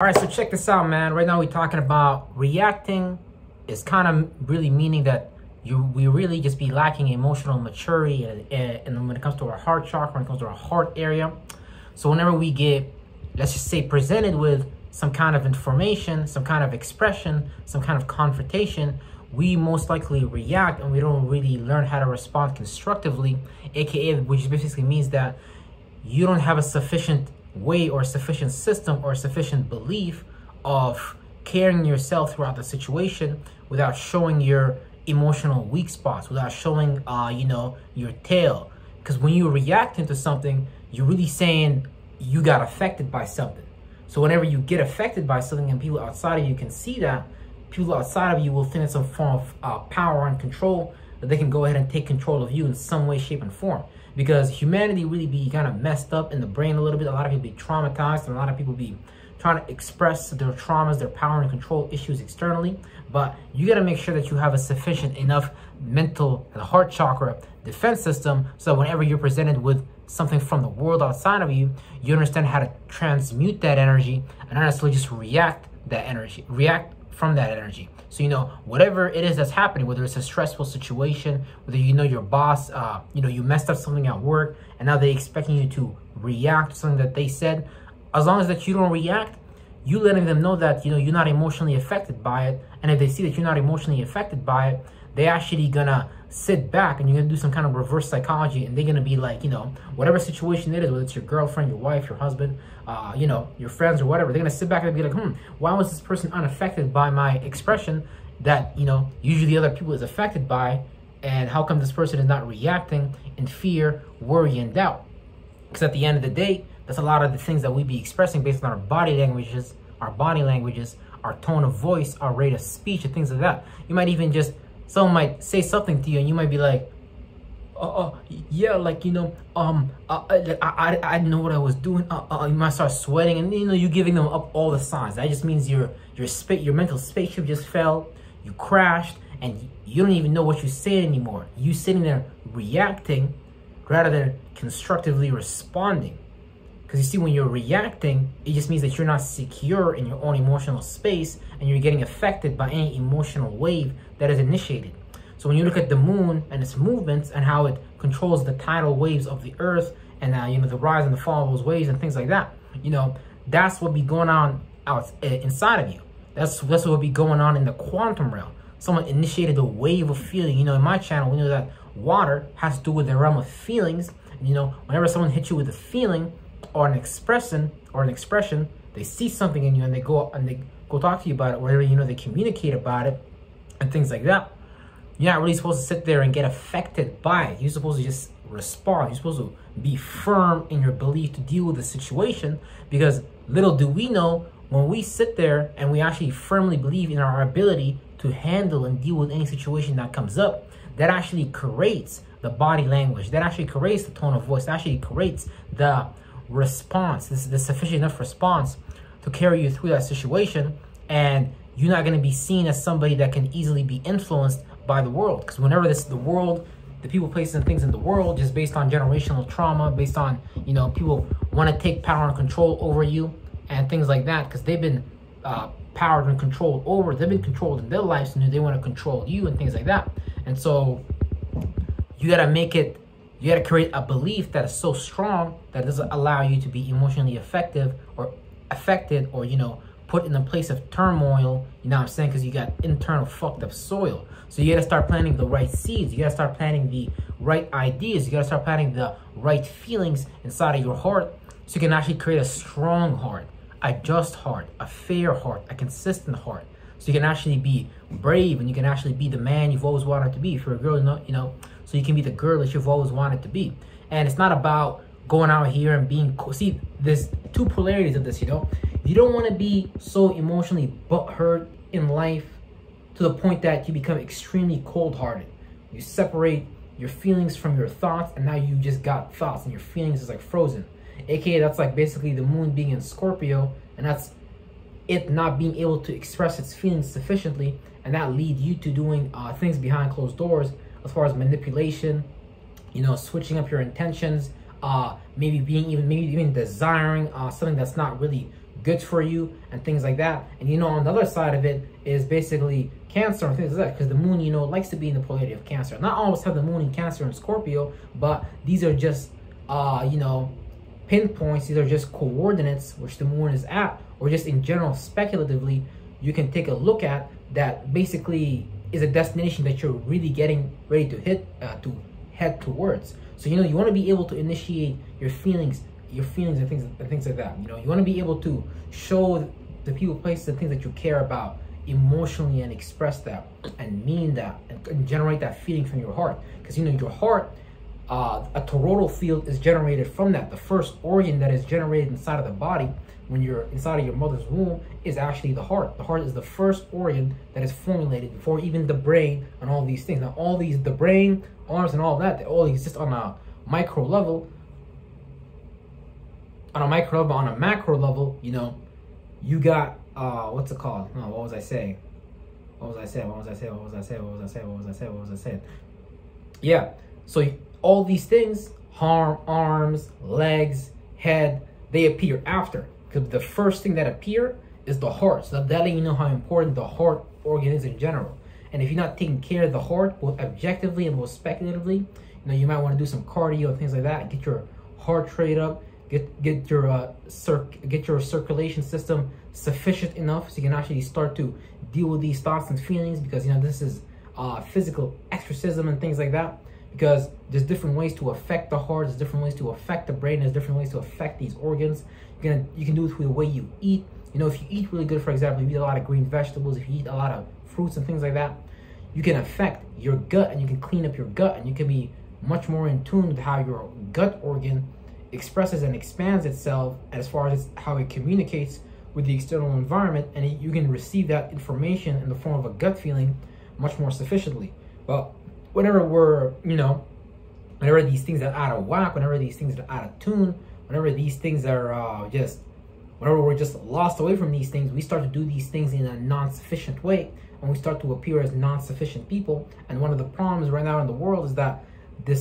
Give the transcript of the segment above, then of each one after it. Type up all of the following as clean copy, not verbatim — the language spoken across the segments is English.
All right, so check this out, man. Right now we're talking about reacting is kind of really meaning that we really just be lacking emotional maturity and when it comes to our heart chakra, when it comes to our heart area. So whenever we get, let's just say, presented with some kind of information, some kind of expression, some kind of confrontation, we most likely react and we don't really learn how to respond constructively, aka which basically means that you don't have a sufficient way or sufficient system or sufficient belief of carrying yourself throughout the situation without showing your emotional weak spots, without showing your tail. Because when you react into something, you're really saying you got affected by something. So whenever you get affected by something and people outside of you can see that, people outside of you will think it's some form of power and control, that they can go ahead and take control of you in some way, shape, and form. Because humanity really be kind of messed up in the brain a little bit. A lot of people be traumatized, and a lot of people be trying to express their traumas, their power and control issues externally. But you got to make sure that you have a sufficient enough mental and heart chakra defense system, so whenever you're presented with something from the world outside of you, you understand how to transmute that energy and not necessarily just react from that energy. So, whatever it is that's happening, whether it's a stressful situation, whether your boss, you messed up something at work and now they're expecting you to react to something that they said, as long as that you don't react, you letting them know that, you're not emotionally affected by it. And if they see that you're not emotionally affected by it, they're actually gonna sit back and you're gonna do some kind of reverse psychology, and they're gonna be like, whatever situation it is, whether it's your girlfriend, your wife, your husband, your friends or whatever, they're gonna sit back and be like, why was this person unaffected by my expression that, usually other people is affected by, and how come this person is not reacting in fear, worry, and doubt? Because at the end of the day, that's a lot of the things that we be expressing based on our body languages, our tone of voice, our rate of speech, and things like that. You might even someone might say something to you and you might be like, yeah, like, I didn't know what I was doing. You might start sweating, and you're giving them up all the signs. That just means your mental spaceship just fell, you crashed, and you don't even know what you're saying anymore. You sitting there reacting rather than constructively responding. Because you see, when you're reacting, it just means that you're not secure in your own emotional space and you're getting affected by any emotional wave that is initiated. So when you look at the moon and its movements and how it controls the tidal waves of the earth and the rise and the fall of those waves and things like that, that's what be going on inside of you. That's what will be going on in the quantum realm. Someone initiated a wave of feeling. In my channel, we know that water has to do with the realm of feelings. Whenever someone hits you with a feeling or an expression, they see something in you and they go talk to you about it, or they communicate about it and things like that. You're not really supposed to sit there and get affected by it. You're supposed to just respond. You're supposed to be firm in your belief to deal with the situation, because little do we know, when we sit there and we actually firmly believe in our ability to handle and deal with any situation that comes up, that actually creates the body language, that actually creates the tone of voice, that actually creates the response. This is the sufficient enough response to carry you through that situation, and you're not going to be seen as somebody that can easily be influenced by the world. Because whenever the world, the people, places, and things in the world, just based on generational trauma, based on people want to take power and control over you and things like that, because they've been powered and controlled over, they've been controlled in their lives, and they want to control you and things like that. And so you got to create a belief that is so strong that it doesn't allow you to be emotionally affected or put in a place of turmoil, because you got internal fucked up soil. So you got to start planting the right seeds. You got to start planting the right ideas. You got to start planting the right feelings inside of your heart, so you can actually create a strong heart, a just heart, a fair heart, a consistent heart. So you can actually be brave, and you can actually be the man you've always wanted to be. If you're a girl, so you can be the girl that you've always wanted to be. And it's not about going out here and being cool. See, there's two polarities of this, You don't want to be so emotionally butthurt in life to the point that you become extremely cold-hearted. You separate your feelings from your thoughts, and now you just got thoughts, and your feelings is like frozen. AKA, that's like basically the moon being in Scorpio, and that's it not being able to express its feelings sufficiently, and that lead you to doing things behind closed doors, as far as manipulation, switching up your intentions, maybe even desiring something that's not really good for you and things like that. And you know, on the other side of it is basically Cancer and things like that, because the moon, you know, likes to be in the polarity of Cancer. Not always have the moon in Cancer and Scorpio, but these are just you know, pinpoints. These are just coordinates which the moon is at, or just in general, speculatively, you can take a look at that basically is a destination that you're really getting ready to head towards. So you know, you want to be able to initiate your feelings and things like that. You know, you want to be able to show the people, places, and things that you care about emotionally, and express that and mean that and generate that feeling from your heart. Because you know, your heart, a toroidal field is generated from that. The first organ that is generated inside of the body when you're inside of your mother's womb is actually the heart. The heart is the first organ that is formulated before even the brain and all these things. Now all these, the brain, arms, and all that, they all exist on a micro level. On a micro level, on a macro level, you know, you got what's it called? No, what was I saying? Yeah. So all these things, arms, legs, head, they appear after. Because the first thing that appear is the heart. So that letting you know how important the heart organ is in general. And if you're not taking care of the heart, both objectively and both speculatively, you know, you might want to do some cardio and things like that. Get your heart rate up. Get your circulation system sufficient enough so you can actually start to deal with these thoughts and feelings, because you know, this is physical exorcism and things like that. Because there's different ways to affect the heart, there's different ways to affect the brain, there's different ways to affect these organs. You can do it through the way you eat. You know, if you eat really good, for example, if you eat a lot of green vegetables, if you eat a lot of fruits and things like that, you can affect your gut, and you can clean up your gut, and you can be much more in tune with how your gut organ expresses and expands itself as far as how it communicates with the external environment, and you can receive that information in the form of a gut feeling much more sufficiently. But whenever we're, you know, whenever these things are out of whack, whenever these things are out of tune, whenever these things are whenever we're just lost away from these things, we start to do these things in a non-sufficient way, and we start to appear as non-sufficient people. And one of the problems right now in the world is that being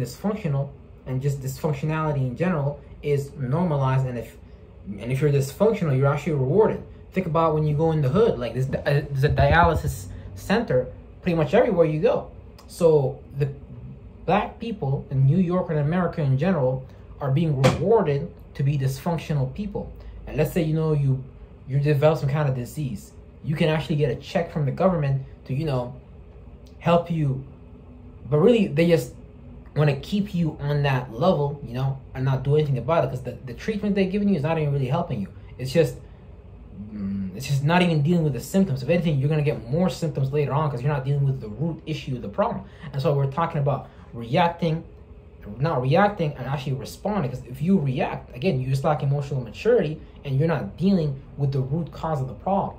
dysfunctional, and just dysfunctionality in general is normalized. And if you're dysfunctional, you're actually rewarded. Think about when you go in the hood, like there's a dialysis center pretty much everywhere you go. So the black people in New York and America in general are being rewarded to be dysfunctional people. And let's say, you know, you develop some kind of disease, you can actually get a check from the government to, you know, help you, but really they just want to keep you on that level, you know, and not do anything about it, because the treatment they're giving you is not even really helping you. It's just not even dealing with the symptoms. If anything, you're going to get more symptoms later on, because you're not dealing with the root issue of the problem. And so we're talking about not reacting and actually responding. Because if you react, again, you just lack emotional maturity, and you're not dealing with the root cause of the problem.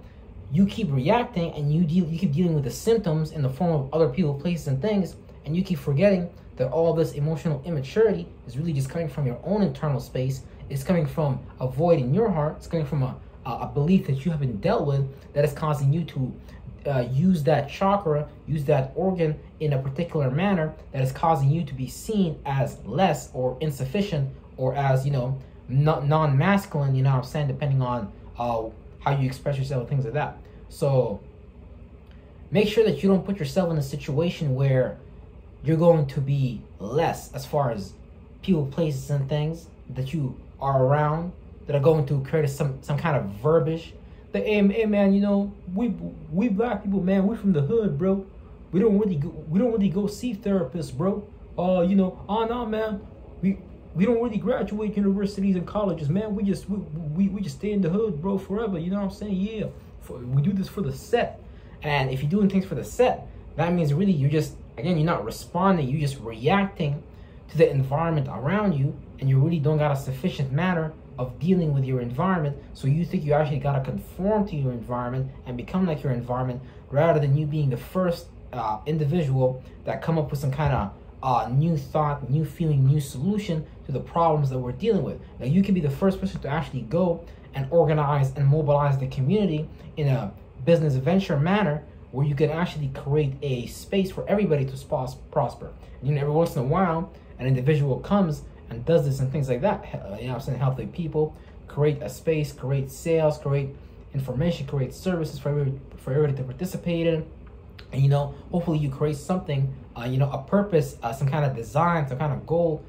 You keep reacting, and you keep dealing with the symptoms in the form of other people, places, and things, and you keep forgetting that all this emotional immaturity is really just coming from your own internal space. It's coming from a void in your heart. It's coming from a belief that you haven't dealt with, that is causing you to use that chakra, use that organ in a particular manner, that is causing you to be seen as less or insufficient, or as, you know, non-masculine, you know what I'm saying, depending on how you express yourself and things like that. So make sure that you don't put yourself in a situation where you're going to be less as far as people, places, and things that you are around, that are going to create some kind of verbiage. That, hey man, you know, we black people, man, we from the hood, bro. We don't really go see therapists, bro. You know, oh no, man, we don't really graduate universities and colleges, man. We just stay in the hood, bro, forever. You know what I'm saying? Yeah, we do this for the set. And if you're doing things for the set, that means really you're just, again, you're not responding, you're just reacting to the environment around you, and you really don't got a sufficient manner of dealing with your environment. So you think you actually got to conform to your environment and become like your environment, rather than you being the first individual that come up with some kind of new thought, new feeling, new solution to the problems that we're dealing with. Now you can be the first person to actually go and organize and mobilize the community in a business venture manner, where you can actually create a space for everybody to prosper. You know, every once in a while, an individual comes and does this and things like that. You know what I'm saying? Help the people, create a space, create sales, create information, create services for everybody to participate in. And, you know, hopefully you create something, you know, a purpose, some kind of design, some kind of goal,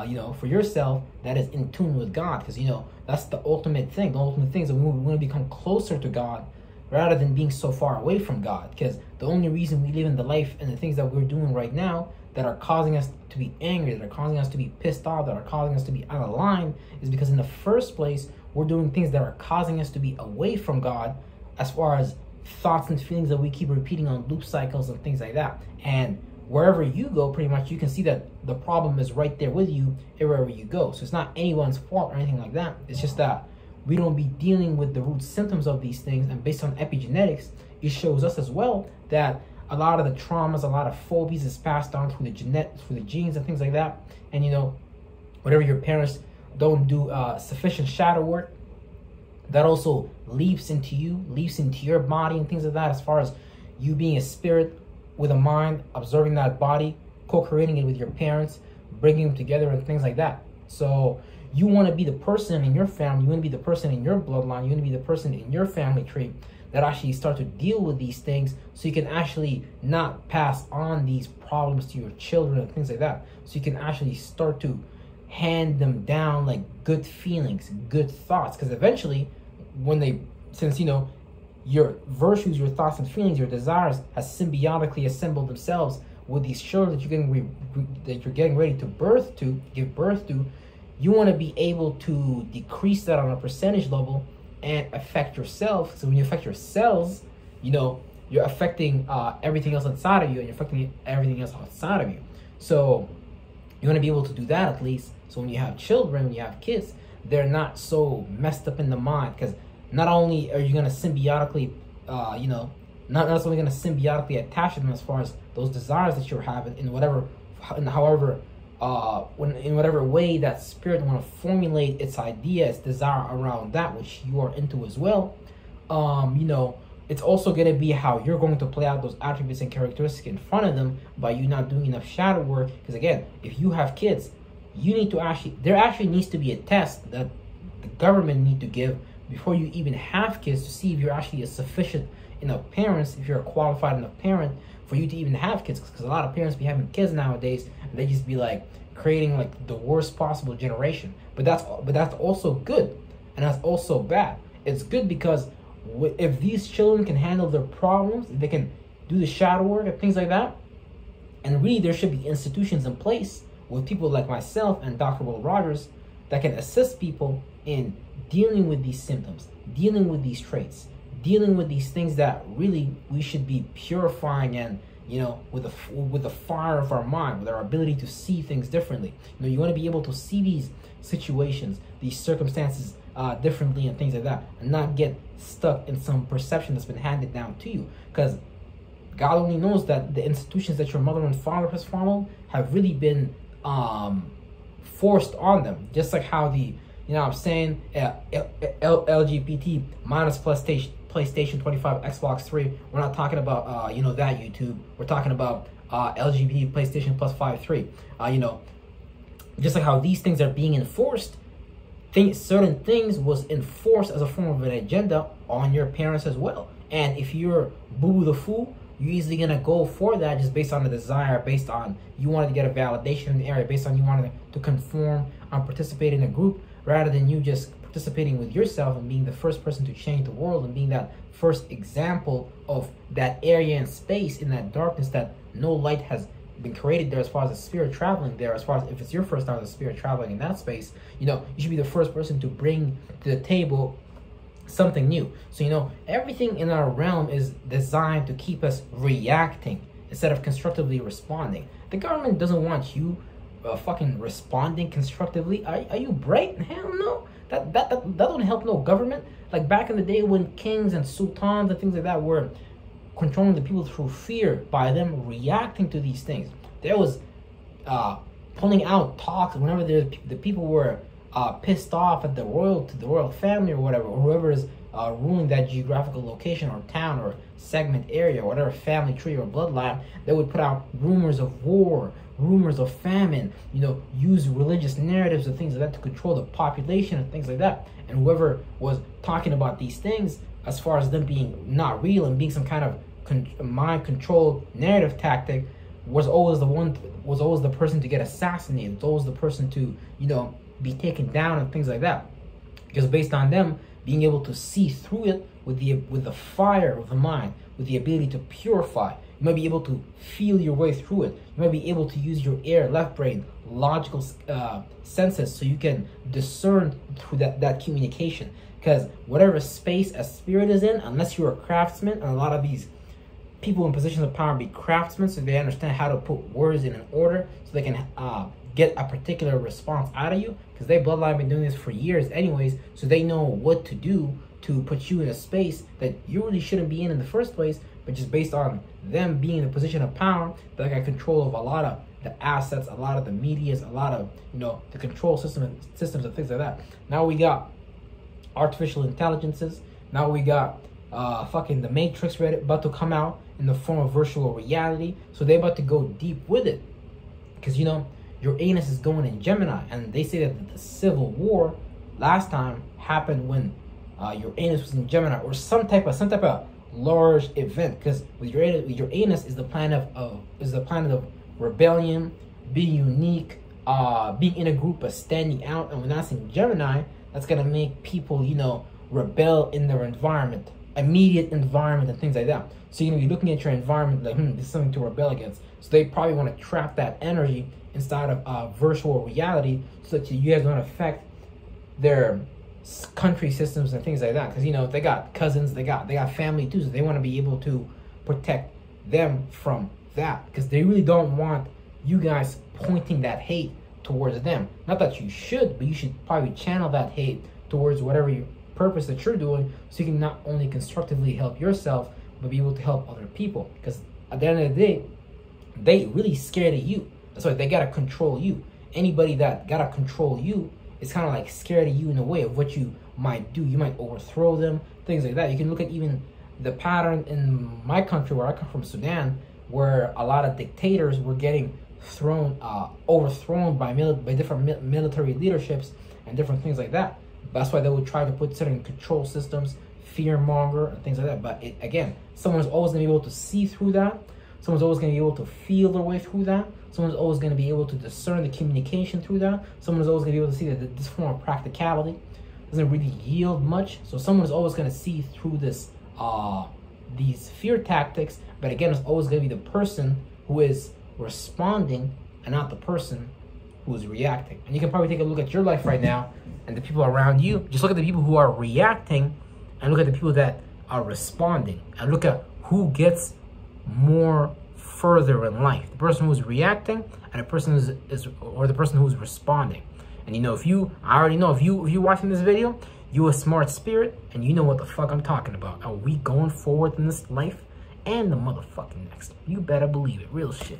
you know, for yourself that is in tune with God. Because, you know, that's the ultimate thing. The ultimate thing is that we want to become closer to God rather than being so far away from God. Because the only reason we live in the life and the things that we're doing right now that are causing us to be angry, that are causing us to be pissed off, that are causing us to be out of line is because in the first place, we're doing things that are causing us to be away from God as far as thoughts and feelings that we keep repeating on loop cycles and things like that. And wherever you go, pretty much, you can see that the problem is right there with you wherever you go. So it's not anyone's fault or anything like that. It's just that we don't be dealing with the root symptoms of these things. And based on epigenetics, it shows us as well that a lot of the traumas, a lot of phobias is passed on through the genes and things like that. And, you know, whatever your parents don't do sufficient shadow work, that also leaps into you, leaps into your body and things like that, as far as you being a spirit with a mind, observing that body, co-creating it with your parents, bringing them together and things like that. So you want to be the person in your family, you want to be the person in your bloodline, you want to be the person in your family tree that actually start to deal with these things, so you can actually not pass on these problems to your children and things like that. So you can actually start to hand them down like good feelings, good thoughts, because eventually since you know your virtues, your thoughts and feelings, your desires has symbiotically assembled themselves with these children that you're getting ready to give birth to, you want to be able to decrease that on a percentage level and affect yourself. So when you affect your cells, you know, you're affecting everything else inside of you, and you're affecting everything else outside of you. So you want to be able to do that at least. So when you have children, when you have kids, they're not so messed up in the mind, because not only are you going to symbiotically, you know, not only going to symbiotically attach them as far as those desires that you're having in whatever way that spirit want to formulate its idea, its desire around that which you are into as well. You know, it's also going to be how you're going to play out those attributes and characteristics in front of them by you not doing enough shadow work. Because again, if you have kids, you need to there actually needs to be a test that the government need to give before you even have kids, to see if you're actually a sufficient enough parents, if you're a qualified enough parent for you to even have kids. Because a lot of parents be having kids nowadays, and they just be like creating like the worst possible generation. But that's also good, and that's also bad. It's good because if these children can handle their problems, if they can do the shadow work and things like that, and really there should be institutions in place with people like myself and Dr. Will Rogers that can assist people in dealing with these symptoms, dealing with these traits, dealing with these things that really we should be purifying, and, you know, with the fire of our mind, with our ability to see things differently. You know, you want to be able to see these situations, these circumstances differently and things like that, and not get stuck in some perception that's been handed down to you. Because God only knows that the institutions that your mother and father has followed have really been forced on them. Just like how the, you know what I'm saying, LGBT minus PlayStation 25, Xbox 3. We're not talking about, you know, that YouTube. We're talking about LGBT PlayStation plus 5-3. You know, just like how these things are being enforced, certain things was enforced as a form of an agenda on your parents as well. And if you're boo the fool, you're easily going to go for that just based on the desire, based on you wanted to get a validation in the area, based on you wanted to conform and participate in a group, rather than you just participating with yourself and being the first person to change the world and being that first example of that area and space in that darkness that no light has been created there, as far as the spirit traveling there, as far as if it's your first time the spirit traveling in that space. You know, you should be the first person to bring to the table something new. So, you know, everything in our realm is designed to keep us reacting instead of constructively responding. The government doesn't want you fucking responding constructively. Are you bright? Hell no. That don't help no government. Like back in the day when kings and sultans and things like that were controlling the people through fear by them reacting to these things. There was pulling out talks whenever the people were pissed off at the royal family or whatever, or whoever is ruling that geographical location or town or segment area or whatever family tree or bloodline, they would put out rumors of war, rumors of famine, you know, use religious narratives and things like that to control the population and things like that. And whoever was talking about these things, as far as them being not real and being some kind of mind controlled narrative tactic, was always the person to get assassinated. Was always the person to, you know, be taken down and things like that, because based on them being able to see through it with the fire of the mind, with the ability to purify. You might be able to feel your way through it. You might be able to use your left brain, logical senses, so you can discern through that communication. Because whatever space a spirit is in, unless you're a craftsman, and a lot of these people in positions of power be craftsmen, so they understand how to put words in an order, so they can get a particular response out of you, because they bloodline been doing this for years anyways, so they know what to do to put you in a space that you really shouldn't be in the first place, but just based on them being in a position of power, they got control of a lot of the assets, a lot of the medias, a lot of, you know, the control systems and things like that. Now we got artificial intelligences. Now we got fucking the Matrix about to come out in the form of virtual reality. So they about to go deep with it, because, you know, Uranus is going in Gemini, and they say that the Civil War last time happened when Uranus was in Gemini, or some type of large event. Because with Uranus is the planet of rebellion, being unique, being in a group but standing out. And when that's in Gemini, that's gonna make people, you know, rebel in their environment, immediate environment, and things like that. So you're gonna be looking at your environment like, this is something to rebel against. So they probably want to trap that energy inside of virtual reality, so that you guys don't affect their country systems and things like that. Because, you know, they got cousins, they got family too, so they want to be able to protect them from that, because they really don't want you guys pointing that hate towards them. Not that you should, but you should probably channel that hate towards whatever your purpose that you're doing, so you can not only constructively help yourself, but be able to help other people. Because at the end of the day, they really scared of you. That's why they gotta control you. Anybody that gotta control you is kind of like scared of you in a way of what you might do. You might overthrow them, things like that. You can look at even the pattern in my country, where I come from, Sudan, where a lot of dictators were getting overthrown by different military leaderships and different things like that. That's why they would try to put certain control systems, fear-monger, and things like that. But again, someone's always going to be able to see through that. Someone's always going to be able to feel their way through that. Someone's always going to be able to discern the communication through that. Someone's always going to be able to see that this form of practicality doesn't really yield much. So someone's always going to see through this, these fear tactics. But again, it's always going to be the person who is responding and not the person who is reacting. And you can probably take a look at your life right now and the people around you. Just look at the people who are reacting and look at the people that are responding, and look at who gets more further in life, the person who's reacting and the person or the person who's responding. And you know, I already know if you're watching this video, you a smart spirit and you know what the fuck I'm talking about. Are we going forward in this life and the motherfucking next? You better believe it. Real shit.